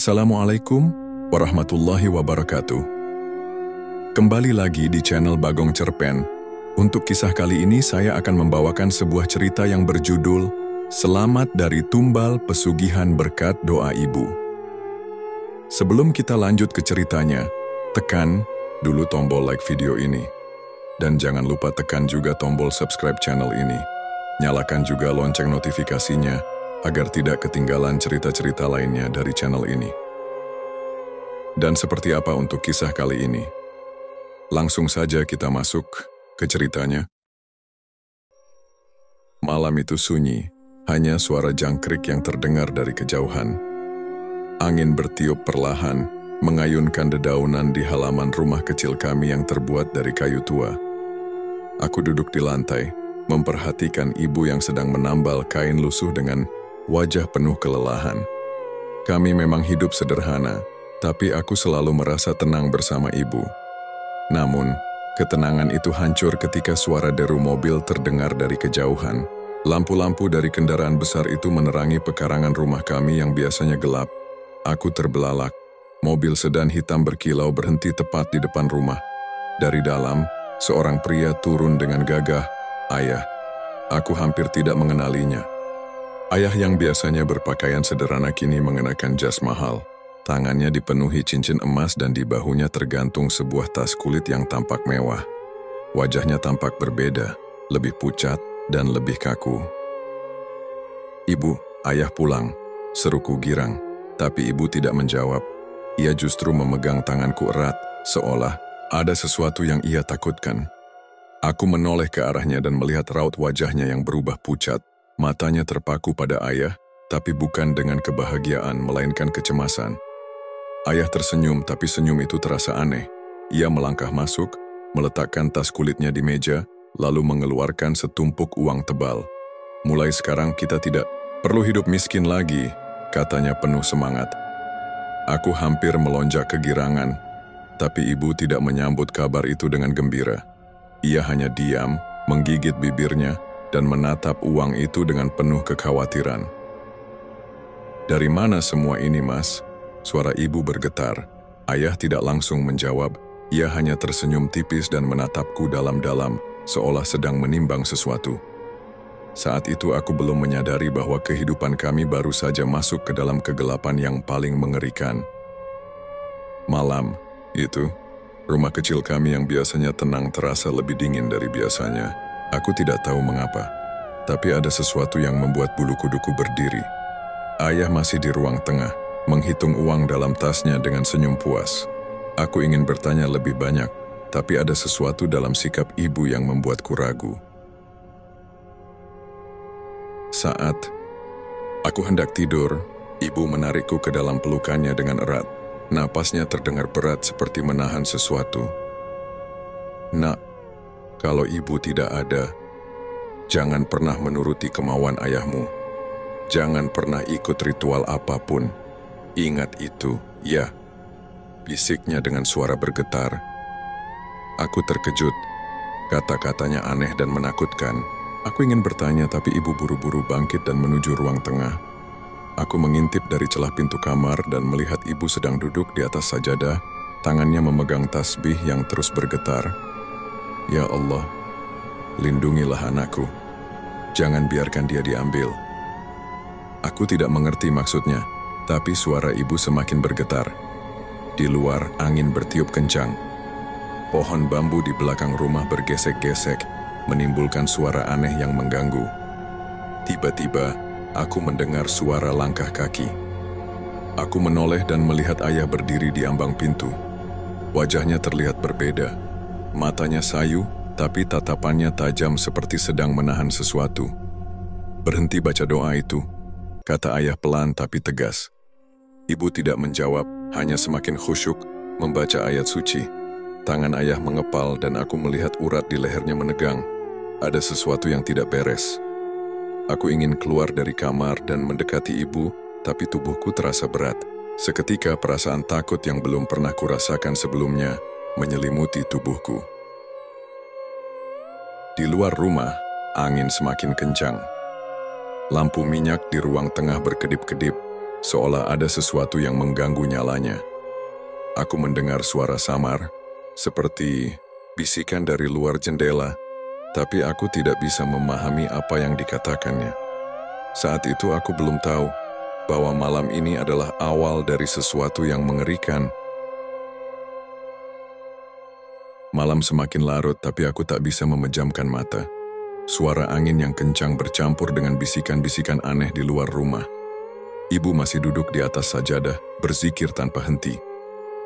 Assalamualaikum warahmatullahi wabarakatuh. Kembali lagi di channel Bagong Cerpen. Untuk kisah kali ini saya akan membawakan sebuah cerita yang berjudul Selamat dari Tumbal Pesugihan Berkat Doa Ibu. Sebelum kita lanjut ke ceritanya, tekan dulu tombol like video ini. Dan jangan lupa tekan juga tombol subscribe channel ini. Nyalakan juga lonceng notifikasinya agar tidak ketinggalan cerita-cerita lainnya dari channel ini. Dan seperti apa untuk kisah kali ini? Langsung saja kita masuk ke ceritanya. Malam itu sunyi, hanya suara jangkrik yang terdengar dari kejauhan. Angin bertiup perlahan, mengayunkan dedaunan di halaman rumah kecil kami yang terbuat dari kayu tua. Aku duduk di lantai, memperhatikan ibu yang sedang menambal kain lusuh dengan wajah penuh kelelahan. Kami memang hidup sederhana, tapi aku selalu merasa tenang bersama ibu. Namun, ketenangan itu hancur ketika suara deru mobil terdengar dari kejauhan. Lampu-lampu dari kendaraan besar itu menerangi pekarangan rumah kami yang biasanya gelap. Aku terbelalak. Mobil sedan hitam berkilau berhenti tepat di depan rumah. Dari dalam, seorang pria turun dengan gagah. Ayah. Aku hampir tidak mengenalinya. Ayah yang biasanya berpakaian sederhana kini mengenakan jas mahal. Tangannya dipenuhi cincin emas dan di bahunya tergantung sebuah tas kulit yang tampak mewah. Wajahnya tampak berbeda, lebih pucat dan lebih kaku. "Ibu, ayah pulang," seruku girang, tapi ibu tidak menjawab. Ia justru memegang tanganku erat, seolah ada sesuatu yang ia takutkan. Aku menoleh ke arahnya dan melihat raut wajahnya yang berubah pucat. Matanya terpaku pada ayah, tapi bukan dengan kebahagiaan, melainkan kecemasan. Ayah tersenyum, tapi senyum itu terasa aneh. Ia melangkah masuk, meletakkan tas kulitnya di meja, lalu mengeluarkan setumpuk uang tebal. "Mulai sekarang kita tidak perlu hidup miskin lagi," katanya penuh semangat. Aku hampir melonjak kegirangan, tapi ibu tidak menyambut kabar itu dengan gembira. Ia hanya diam, menggigit bibirnya, dan menatap uang itu dengan penuh kekhawatiran. "Dari mana semua ini, Mas?" Suara ibu bergetar. Ayah tidak langsung menjawab, ia hanya tersenyum tipis dan menatapku dalam-dalam, seolah sedang menimbang sesuatu. Saat itu aku belum menyadari bahwa kehidupan kami baru saja masuk ke dalam kegelapan yang paling mengerikan. Malam itu, rumah kecil kami yang biasanya tenang terasa lebih dingin dari biasanya. Aku tidak tahu mengapa, tapi ada sesuatu yang membuat bulu kuduku berdiri. Ayah masih di ruang tengah, menghitung uang dalam tasnya dengan senyum puas. Aku ingin bertanya lebih banyak, tapi ada sesuatu dalam sikap ibu yang membuatku ragu. Saat aku hendak tidur, ibu menarikku ke dalam pelukannya dengan erat. Napasnya terdengar berat seperti menahan sesuatu. "Nak, kalau ibu tidak ada, jangan pernah menuruti kemauan ayahmu. Jangan pernah ikut ritual apapun. Ingat itu, ya," bisiknya dengan suara bergetar. Aku terkejut. Kata-katanya aneh dan menakutkan. Aku ingin bertanya, tapi ibu buru-buru bangkit dan menuju ruang tengah. Aku mengintip dari celah pintu kamar dan melihat ibu sedang duduk di atas sajadah, tangannya memegang tasbih yang terus bergetar. "Ya Allah, lindungilah anakku. Jangan biarkan dia diambil." Aku tidak mengerti maksudnya, tapi suara ibu semakin bergetar. Di luar, angin bertiup kencang. Pohon bambu di belakang rumah bergesek-gesek, menimbulkan suara aneh yang mengganggu. Tiba-tiba, aku mendengar suara langkah kaki. Aku menoleh dan melihat ayah berdiri di ambang pintu. Wajahnya terlihat berbeda. Matanya sayu, tapi tatapannya tajam seperti sedang menahan sesuatu. "Berhenti baca doa itu," kata ayah pelan tapi tegas. Ibu tidak menjawab, hanya semakin khusyuk membaca ayat suci. Tangan ayah mengepal dan aku melihat urat di lehernya menegang. Ada sesuatu yang tidak beres. Aku ingin keluar dari kamar dan mendekati ibu, tapi tubuhku terasa berat. Seketika perasaan takut yang belum pernah kurasakan sebelumnya menyelimuti tubuhku. Di luar rumah, angin semakin kencang. Lampu minyak di ruang tengah berkedip-kedip, seolah ada sesuatu yang mengganggu nyalanya. Aku mendengar suara samar, seperti bisikan dari luar jendela, tapi aku tidak bisa memahami apa yang dikatakannya. Saat itu aku belum tahu bahwa malam ini adalah awal dari sesuatu yang mengerikan. Malam semakin larut, tapi aku tak bisa memejamkan mata. Suara angin yang kencang bercampur dengan bisikan-bisikan aneh di luar rumah. Ibu masih duduk di atas sajadah, berzikir tanpa henti.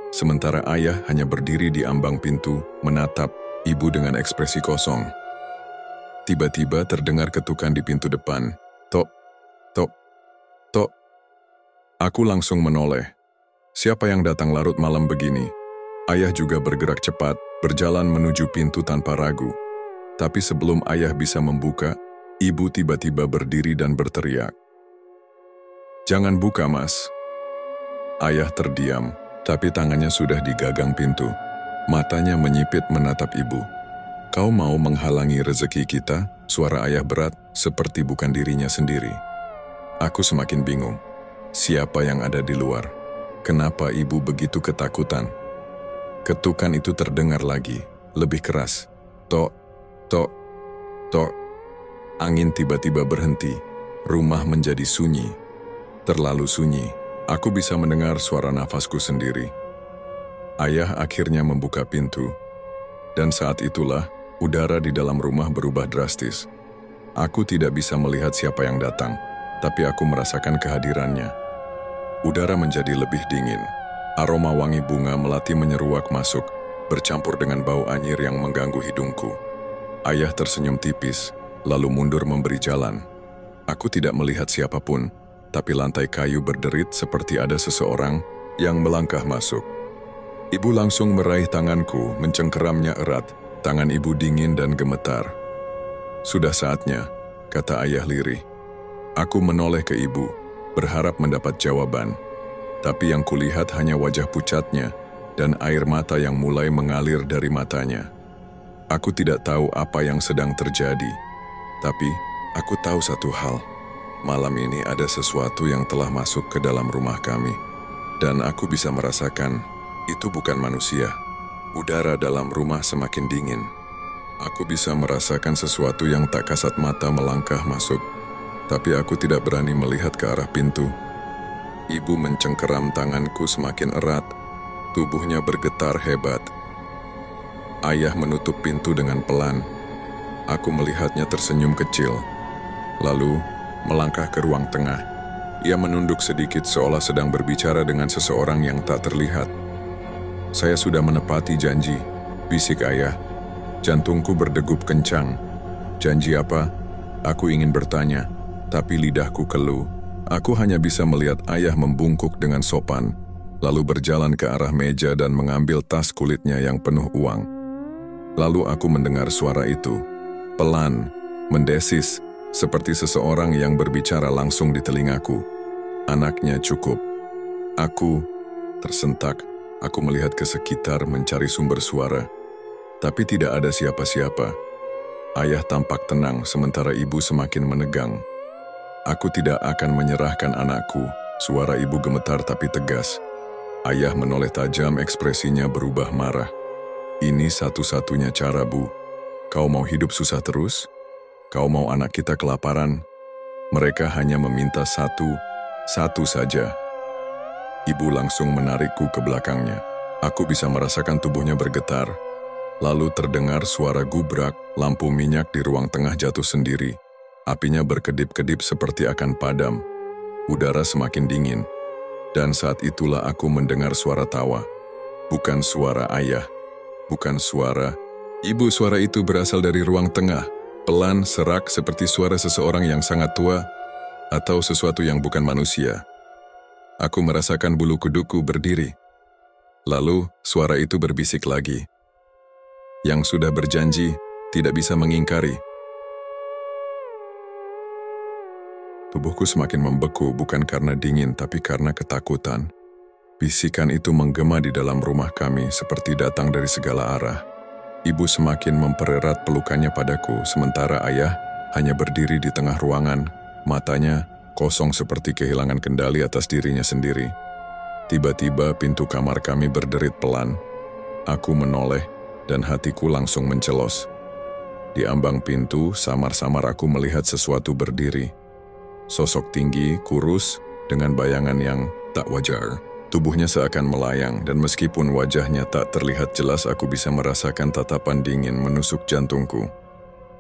Sementara ayah hanya berdiri di ambang pintu, menatap ibu dengan ekspresi kosong. Tiba-tiba terdengar ketukan di pintu depan. Tok, tok, tok. Aku langsung menoleh. Siapa yang datang larut malam begini? Ayah juga bergerak cepat, berjalan menuju pintu tanpa ragu. Tapi sebelum ayah bisa membuka, ibu tiba-tiba berdiri dan berteriak. "Jangan buka, Mas." Ayah terdiam, tapi tangannya sudah di gagang pintu. Matanya menyipit menatap ibu. "Kau mau menghalangi rezeki kita?" Suara ayah berat, seperti bukan dirinya sendiri. Aku semakin bingung. Siapa yang ada di luar? Kenapa ibu begitu ketakutan? Ketukan itu terdengar lagi, lebih keras. Tok, tok, tok. Angin tiba-tiba berhenti. Rumah menjadi sunyi. Terlalu sunyi. Aku bisa mendengar suara nafasku sendiri. Ayah akhirnya membuka pintu. Dan saat itulah, udara di dalam rumah berubah drastis. Aku tidak bisa melihat siapa yang datang, tapi aku merasakan kehadirannya. Udara menjadi lebih dingin. Aroma wangi bunga melati menyeruak masuk, bercampur dengan bau anyir yang mengganggu hidungku. Ayah tersenyum tipis, lalu mundur memberi jalan. Aku tidak melihat siapapun, tapi lantai kayu berderit seperti ada seseorang yang melangkah masuk. Ibu langsung meraih tanganku, mencengkeramnya erat. Tangan ibu dingin dan gemetar. "Sudah saatnya," kata ayah lirih. Aku menoleh ke ibu, berharap mendapat jawaban. Tapi yang kulihat hanya wajah pucatnya dan air mata yang mulai mengalir dari matanya. Aku tidak tahu apa yang sedang terjadi, tapi aku tahu satu hal. Malam ini ada sesuatu yang telah masuk ke dalam rumah kami, dan aku bisa merasakan itu bukan manusia. Udara dalam rumah semakin dingin. Aku bisa merasakan sesuatu yang tak kasat mata melangkah masuk, tapi aku tidak berani melihat ke arah pintu. Ibu mencengkeram tanganku semakin erat, tubuhnya bergetar hebat. Ayah menutup pintu dengan pelan. Aku melihatnya tersenyum kecil, lalu melangkah ke ruang tengah. Ia menunduk sedikit seolah sedang berbicara dengan seseorang yang tak terlihat. "Saya sudah menepati janji," bisik ayah. Jantungku berdegup kencang. "Janji apa?" Aku ingin bertanya, tapi lidahku keluh. Aku hanya bisa melihat ayah membungkuk dengan sopan, lalu berjalan ke arah meja dan mengambil tas kulitnya yang penuh uang. Lalu aku mendengar suara itu, pelan, mendesis, seperti seseorang yang berbicara langsung di telingaku. "Anaknya cukup." Aku tersentak. Aku melihat ke sekitar mencari sumber suara, tapi tidak ada siapa-siapa. Ayah tampak tenang, sementara ibu semakin menegang. "Aku tidak akan menyerahkan anakku." Suara ibu gemetar tapi tegas. Ayah menoleh tajam, ekspresinya berubah marah. "Ini satu-satunya cara, Bu. Kau mau hidup susah terus? Kau mau anak kita kelaparan?" Mereka hanya meminta satu saja. Ibu langsung menarikku ke belakangnya. Aku bisa merasakan tubuhnya bergetar. Lalu terdengar suara gubrak, lampu minyak di ruang tengah jatuh sendiri. Apinya berkedip-kedip seperti akan padam. Udara semakin dingin. Dan saat itulah aku mendengar suara tawa. Bukan suara ayah. Bukan suara ibu. Suara itu berasal dari ruang tengah. Pelan, serak, seperti suara seseorang yang sangat tua atau sesuatu yang bukan manusia. Aku merasakan bulu kuduku berdiri. Lalu suara itu berbisik lagi. "Yang sudah berjanji tidak bisa mengingkari." Tubuhku semakin membeku, bukan karena dingin, tapi karena ketakutan. Bisikan itu menggema di dalam rumah kami, seperti datang dari segala arah. Ibu semakin mempererat pelukannya padaku, sementara ayah hanya berdiri di tengah ruangan, matanya kosong seperti kehilangan kendali atas dirinya sendiri. Tiba-tiba pintu kamar kami berderit pelan. Aku menoleh dan hatiku langsung mencelos. Di ambang pintu, samar-samar aku melihat sesuatu berdiri. Sosok tinggi, kurus, dengan bayangan yang tak wajar. Tubuhnya seakan melayang, dan meskipun wajahnya tak terlihat jelas, aku bisa merasakan tatapan dingin menusuk jantungku.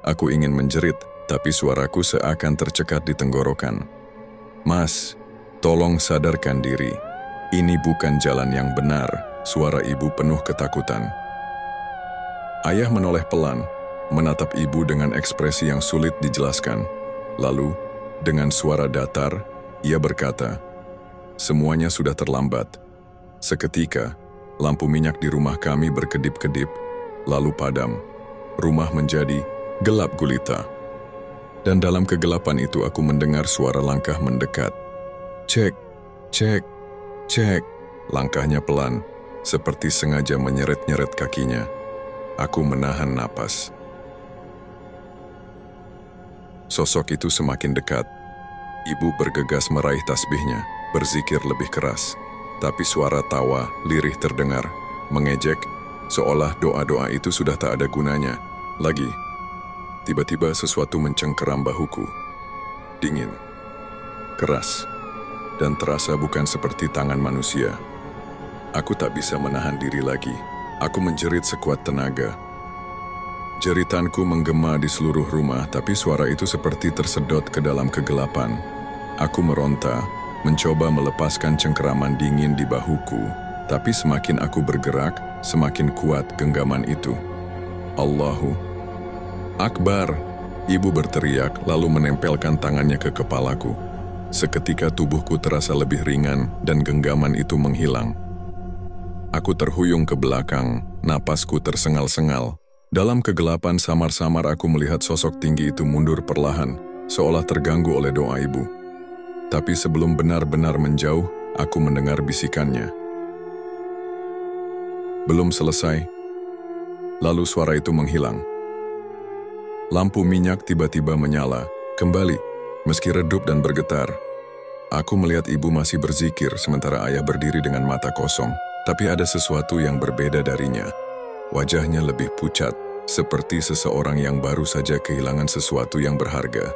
Aku ingin menjerit, tapi suaraku seakan tercekat di tenggorokan. "Mas, tolong sadarkan diri. Ini bukan jalan yang benar," suara ibu penuh ketakutan. Ayah menoleh pelan, menatap ibu dengan ekspresi yang sulit dijelaskan. Lalu, dengan suara datar, ia berkata, "Semuanya sudah terlambat." Seketika, lampu minyak di rumah kami berkedip-kedip, lalu padam. Rumah menjadi gelap gulita. Dan dalam kegelapan itu aku mendengar suara langkah mendekat. "Cek, cek, cek." Langkahnya pelan, seperti sengaja menyeret-nyeret kakinya. Aku menahan napas. Sosok itu semakin dekat. Ibu bergegas meraih tasbihnya, berzikir lebih keras. Tapi suara tawa lirih terdengar, mengejek, seolah doa-doa itu sudah tak ada gunanya lagi. Tiba-tiba sesuatu mencengkeram bahuku. Dingin, keras, dan terasa bukan seperti tangan manusia. Aku tak bisa menahan diri lagi. Aku menjerit sekuat tenaga. Jeritanku menggema di seluruh rumah, tapi suara itu seperti tersedot ke dalam kegelapan. Aku meronta, mencoba melepaskan cengkeraman dingin di bahuku, tapi semakin aku bergerak, semakin kuat genggaman itu. "Allahu Akbar!" Ibu berteriak, lalu menempelkan tangannya ke kepalaku. Seketika tubuhku terasa lebih ringan dan genggaman itu menghilang. Aku terhuyung ke belakang, napasku tersengal-sengal. Dalam kegelapan samar-samar aku melihat sosok tinggi itu mundur perlahan, seolah terganggu oleh doa ibu. Tapi sebelum benar-benar menjauh, aku mendengar bisikannya. Belum selesai, lalu suara itu menghilang. Lampu minyak tiba-tiba menyala, kembali, meski redup dan bergetar. Aku melihat ibu masih berzikir, sementara ayah berdiri dengan mata kosong. Tapi ada sesuatu yang berbeda darinya. Wajahnya lebih pucat, seperti seseorang yang baru saja kehilangan sesuatu yang berharga.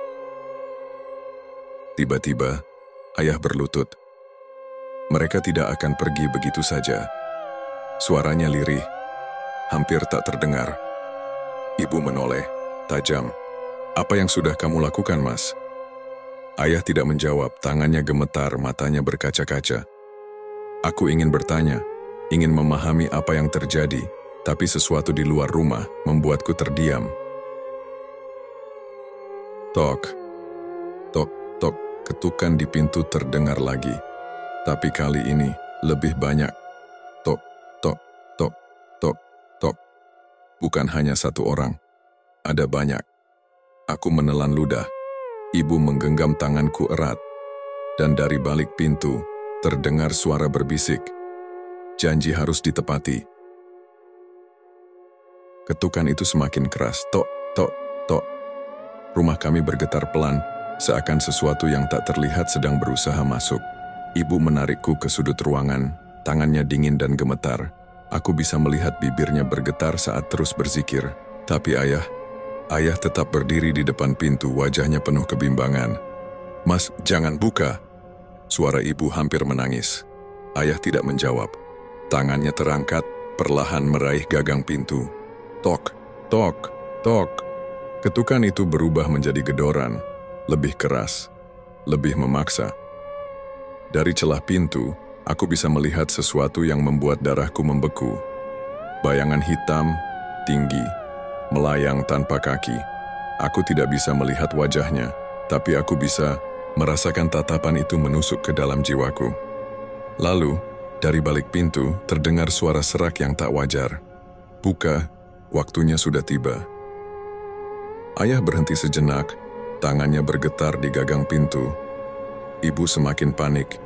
Tiba-tiba, ayah berlutut. Mereka tidak akan pergi begitu saja. Suaranya lirih, hampir tak terdengar. Ibu menoleh, tajam. "Apa yang sudah kamu lakukan, Mas?" Ayah tidak menjawab, tangannya gemetar, matanya berkaca-kaca. Aku ingin bertanya, ingin memahami apa yang terjadi, tapi sesuatu di luar rumah membuatku terdiam. Tok, tok, tok, ketukan di pintu terdengar lagi. Tapi kali ini lebih banyak. Tok, tok, tok, tok, tok. Bukan hanya satu orang, ada banyak. Aku menelan ludah. Ibu menggenggam tanganku erat. Dan dari balik pintu, terdengar suara berbisik. Janji harus ditepati. Ketukan itu semakin keras. Tok, tok, tok. Rumah kami bergetar pelan, seakan sesuatu yang tak terlihat sedang berusaha masuk. Ibu menarikku ke sudut ruangan, tangannya dingin dan gemetar. Aku bisa melihat bibirnya bergetar saat terus berzikir. Tapi ayah tetap berdiri di depan pintu, wajahnya penuh kebimbangan. "Mas, jangan buka!" Suara ibu hampir menangis. Ayah tidak menjawab. Tangannya terangkat, perlahan meraih gagang pintu. Tok, tok, tok. Ketukan itu berubah menjadi gedoran, lebih keras, lebih memaksa. Dari celah pintu, aku bisa melihat sesuatu yang membuat darahku membeku. Bayangan hitam, tinggi, melayang tanpa kaki. Aku tidak bisa melihat wajahnya, tapi aku bisa merasakan tatapan itu menusuk ke dalam jiwaku. Lalu, dari balik pintu, terdengar suara serak yang tak wajar. "Buka, waktunya sudah tiba." Ayah berhenti sejenak, tangannya bergetar di gagang pintu. Ibu semakin panik.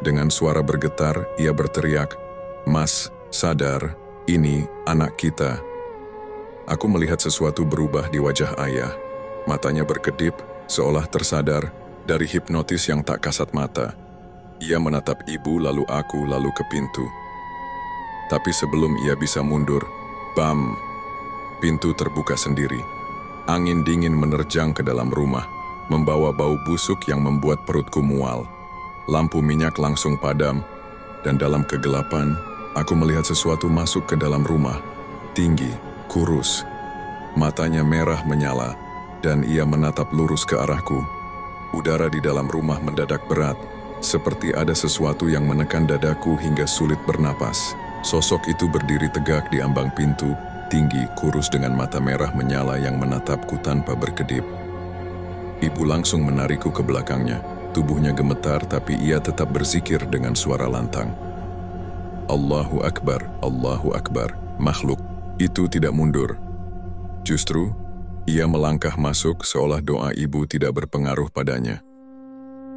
Dengan suara bergetar, ia berteriak, "Mas, sadar, ini anak kita." Aku melihat sesuatu berubah di wajah ayah. Matanya berkedip, seolah tersadar, Dari hipnotis yang tak kasat mata, ia menatap ibu lalu aku lalu ke pintu. Tapi sebelum ia bisa mundur, bam! Pintu terbuka sendiri. Angin dingin menerjang ke dalam rumah, membawa bau busuk yang membuat perutku mual. Lampu minyak langsung padam, dan dalam kegelapan, aku melihat sesuatu masuk ke dalam rumah. Tinggi, kurus. Matanya merah menyala, dan ia menatap lurus ke arahku. Udara di dalam rumah mendadak berat, seperti ada sesuatu yang menekan dadaku hingga sulit bernapas. Sosok itu berdiri tegak di ambang pintu, tinggi, kurus dengan mata merah menyala yang menatapku tanpa berkedip. Ibu langsung menarikku ke belakangnya. Tubuhnya gemetar, tapi ia tetap berzikir dengan suara lantang. Allahu Akbar, Allahu Akbar. Makhluk itu tidak mundur. Justru, ia melangkah masuk seolah doa ibu tidak berpengaruh padanya.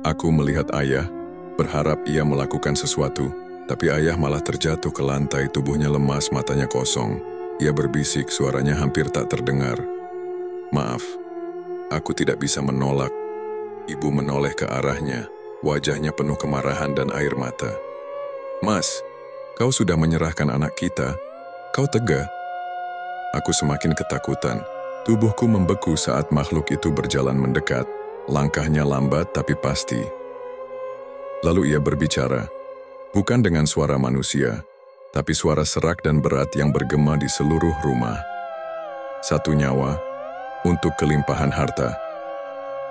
Aku melihat ayah, berharap ia melakukan sesuatu, tapi ayah malah terjatuh ke lantai, tubuhnya lemas, matanya kosong. Ia berbisik, suaranya hampir tak terdengar. Maaf, aku tidak bisa menolak. Ibu menoleh ke arahnya, wajahnya penuh kemarahan dan air mata. Mas, kau sudah menyerahkan anak kita, kau tega. Aku semakin ketakutan. Tubuhku membeku saat makhluk itu berjalan mendekat. Langkahnya lambat tapi pasti. Lalu ia berbicara, bukan dengan suara manusia, tapi suara serak dan berat yang bergema di seluruh rumah. Satu nyawa, untuk kelimpahan harta.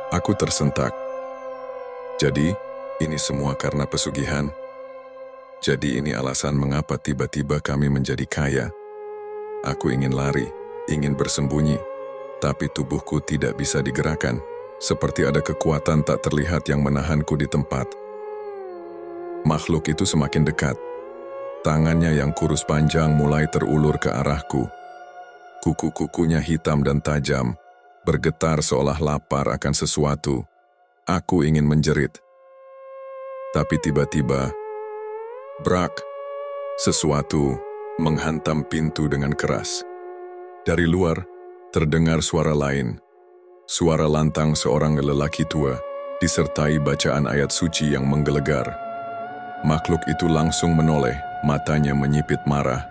Aku tersentak. Jadi, ini semua karena pesugihan. Jadi ini alasan mengapa tiba-tiba kami menjadi kaya. Aku ingin lari, ingin bersembunyi, tapi tubuhku tidak bisa digerakkan, seperti ada kekuatan tak terlihat yang menahanku di tempat. Makhluk itu semakin dekat. Tangannya yang kurus panjang mulai terulur ke arahku. Kuku-kukunya hitam dan tajam, bergetar seolah lapar akan sesuatu. Aku ingin menjerit. Tapi tiba-tiba, brak, sesuatu menghantam pintu dengan keras. Dari luar, terdengar suara lain. Suara lantang seorang lelaki tua, disertai bacaan ayat suci yang menggelegar. Makhluk itu langsung menoleh, matanya menyipit marah.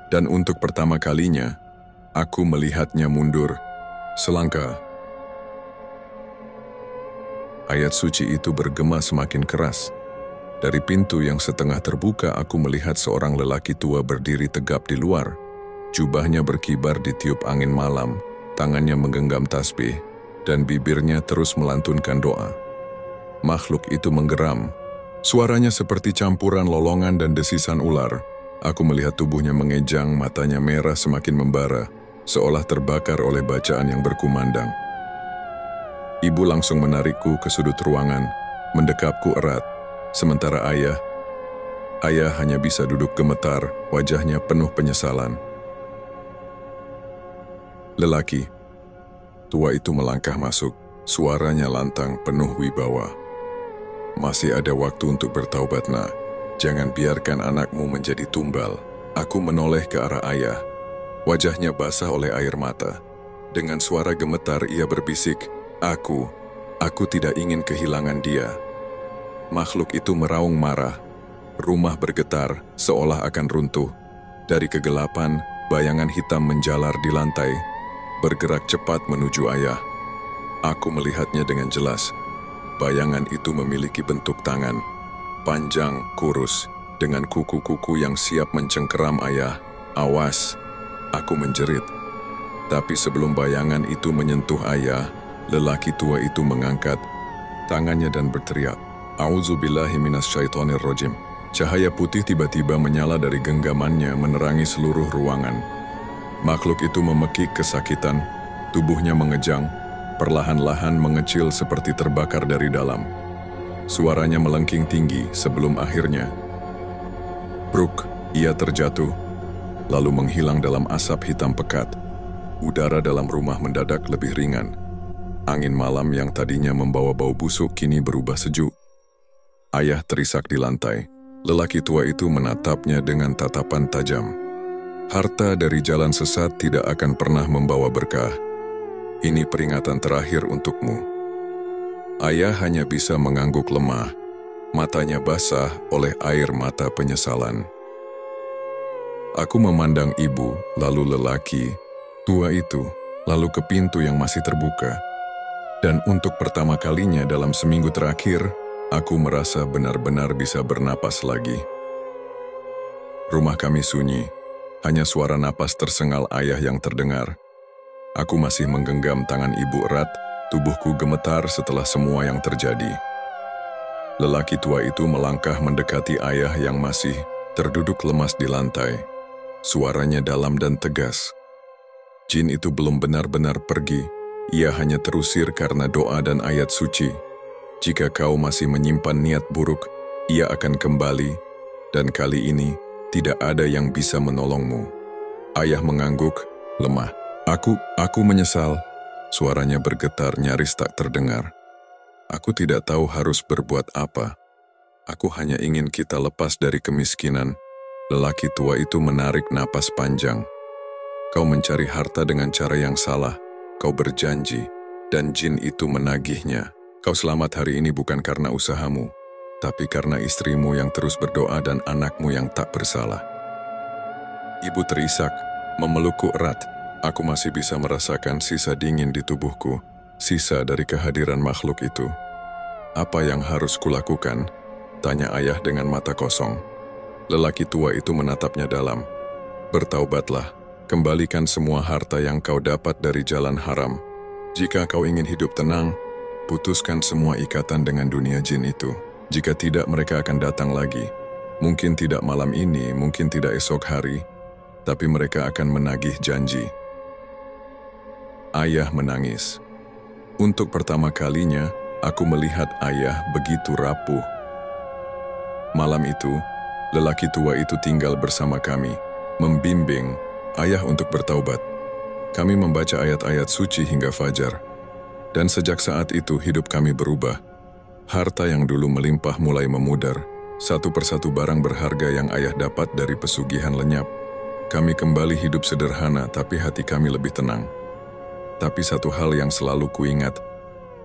Dan untuk pertama kalinya, aku melihatnya mundur selangkah. Ayat suci itu bergema semakin keras. Dari pintu yang setengah terbuka, aku melihat seorang lelaki tua berdiri tegap di luar. Jubahnya berkibar ditiup angin malam, tangannya menggenggam tasbih, dan bibirnya terus melantunkan doa. Makhluk itu menggeram. Suaranya seperti campuran lolongan dan desisan ular. Aku melihat tubuhnya mengejang, matanya merah semakin membara, seolah terbakar oleh bacaan yang berkumandang. Ibu langsung menarikku ke sudut ruangan, mendekapku erat. Sementara ayah hanya bisa duduk gemetar, wajahnya penuh penyesalan. Lelaki tua itu melangkah masuk, suaranya lantang penuh wibawa. Masih ada waktu untuk bertaubat, nak. Jangan biarkan anakmu menjadi tumbal. Aku menoleh ke arah ayah. Wajahnya basah oleh air mata. Dengan suara gemetar ia berbisik, aku tidak ingin kehilangan dia. Makhluk itu meraung marah. Rumah bergetar, seolah akan runtuh. Dari kegelapan, bayangan hitam menjalar di lantai, bergerak cepat menuju ayah. Aku melihatnya dengan jelas. Bayangan itu memiliki bentuk tangan, panjang, kurus, dengan kuku-kuku yang siap mencengkeram ayah. Awas, aku menjerit. Tapi sebelum bayangan itu menyentuh ayah, lelaki tua itu mengangkat tangannya dan berteriak, A'udzubillahi minasyaitonirrajim. Cahaya putih tiba-tiba menyala dari genggamannya menerangi seluruh ruangan. Makhluk itu memekik kesakitan, tubuhnya mengejang, perlahan-lahan mengecil seperti terbakar dari dalam. Suaranya melengking tinggi sebelum akhirnya, bruk, ia terjatuh, lalu menghilang dalam asap hitam pekat. Udara dalam rumah mendadak lebih ringan. Angin malam yang tadinya membawa bau busuk kini berubah sejuk. Ayah terisak di lantai. Lelaki tua itu menatapnya dengan tatapan tajam. Harta dari jalan sesat tidak akan pernah membawa berkah. Ini peringatan terakhir untukmu. Ayah hanya bisa mengangguk lemah, matanya basah oleh air mata penyesalan. Aku memandang ibu, lalu lelaki, tua itu, lalu ke pintu yang masih terbuka. Dan untuk pertama kalinya dalam seminggu terakhir, aku merasa benar-benar bisa bernapas lagi. Rumah kami sunyi, hanya suara napas tersengal ayah yang terdengar. Aku masih menggenggam tangan ibu erat, tubuhku gemetar setelah semua yang terjadi. Lelaki tua itu melangkah mendekati ayah yang masih terduduk lemas di lantai. Suaranya dalam dan tegas. Jin itu belum benar-benar pergi, ia hanya terusir karena doa dan ayat suci. Jika kau masih menyimpan niat buruk, ia akan kembali, dan kali ini tidak ada yang bisa menolongmu. Ayah mengangguk, lemah. Aku menyesal. Suaranya bergetar nyaris tak terdengar. Aku tidak tahu harus berbuat apa. Aku hanya ingin kita lepas dari kemiskinan. Lelaki tua itu menarik napas panjang. Kau mencari harta dengan cara yang salah. Kau berjanji, dan jin itu menagihnya. Kau selamat hari ini bukan karena usahamu, tapi karena istrimu yang terus berdoa dan anakmu yang tak bersalah. Ibu terisak, memelukku erat. Aku masih bisa merasakan sisa dingin di tubuhku, sisa dari kehadiran makhluk itu. Apa yang harus kulakukan? Tanya ayah dengan mata kosong. Lelaki tua itu menatapnya dalam. Bertaubatlah, kembalikan semua harta yang kau dapat dari jalan haram. Jika kau ingin hidup tenang, putuskan semua ikatan dengan dunia jin itu. Jika tidak, mereka akan datang lagi. Mungkin tidak malam ini, mungkin tidak esok hari, tapi mereka akan menagih janji. Ayah menangis. Untuk pertama kalinya, aku melihat ayah begitu rapuh. Malam itu, lelaki tua itu tinggal bersama kami, membimbing ayah untuk bertaubat. Kami membaca ayat-ayat suci hingga fajar. Dan sejak saat itu hidup kami berubah. Harta yang dulu melimpah mulai memudar. Satu persatu barang berharga yang ayah dapat dari pesugihan lenyap. Kami kembali hidup sederhana, tapi hati kami lebih tenang. Tapi satu hal yang selalu kuingat,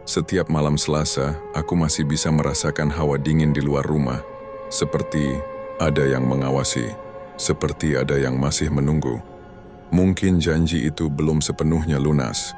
setiap malam Selasa, aku masih bisa merasakan hawa dingin di luar rumah. Seperti ada yang mengawasi, seperti ada yang masih menunggu. Mungkin janji itu belum sepenuhnya lunas.